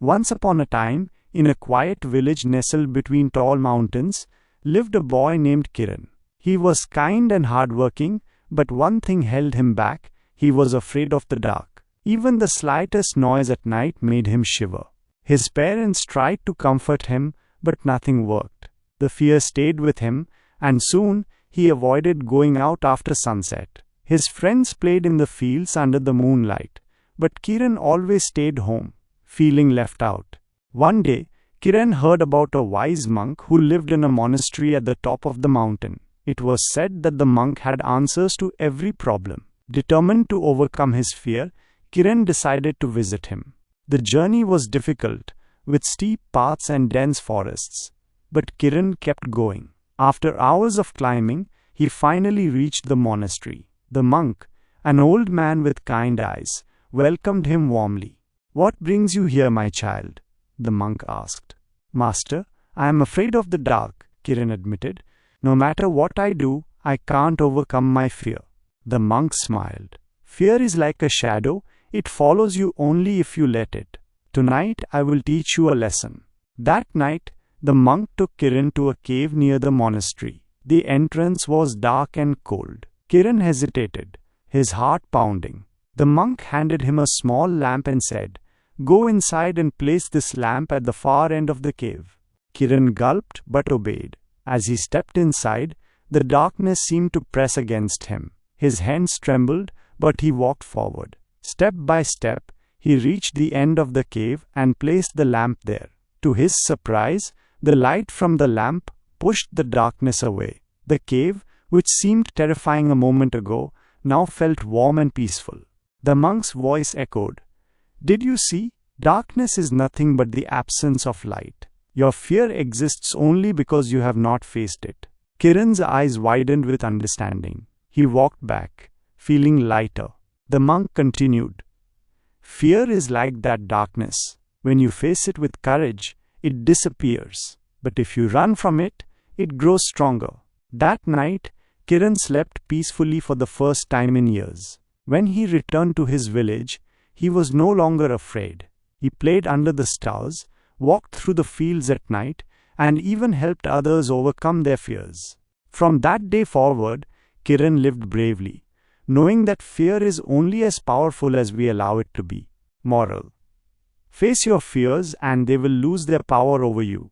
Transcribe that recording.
Once upon a time, in a quiet village nestled between tall mountains, lived a boy named Kiran. He was kind and hardworking, but one thing held him back: he was afraid of the dark. Even the slightest noise at night made him shiver. His parents tried to comfort him, but nothing worked. The fear stayed with him, and soon he avoided going out after sunset. His friends played in the fields under the moonlight, but Kiran always stayed home, feeling left out. One day, Kiran heard about a wise monk who lived in a monastery at the top of the mountain. It was said that the monk had answers to every problem. Determined to overcome his fear, Kiran decided to visit him. The journey was difficult, with steep paths and dense forests. But Kiran kept going. After hours of climbing, he finally reached the monastery. The monk, an old man with kind eyes, welcomed him warmly. "What brings you here, my child?" the monk asked. "Master, I am afraid of the dark," Kiran admitted. "No matter what I do, I can't overcome my fear." The monk smiled. "Fear is like a shadow. It follows you only if you let it. Tonight I will teach you a lesson." That night, the monk took Kiran to a cave near the monastery. The entrance was dark and cold. Kiran hesitated, his heart pounding. The monk handed him a small lamp and said, "Go inside and place this lamp at the far end of the cave." Kiran gulped but obeyed. As he stepped inside, the darkness seemed to press against him. His hands trembled, but he walked forward. Step by step, he reached the end of the cave and placed the lamp there. To his surprise, the light from the lamp pushed the darkness away. The cave, which seemed terrifying a moment ago, now felt warm and peaceful. The monk's voice echoed, "Did you see? Darkness is nothing but the absence of light. Your fear exists only because you have not faced it." Kiran's eyes widened with understanding. He walked back, feeling lighter. The monk continued, "Fear is like that darkness. When you face it with courage, it disappears. But if you run from it, it grows stronger." That night, Kiran slept peacefully for the first time in years. When he returned to his village, he was no longer afraid. He played under the stars, walked through the fields at night, and even helped others overcome their fears. From that day forward, Kiran lived bravely, knowing that fear is only as powerful as we allow it to be. Moral: face your fears and they will lose their power over you.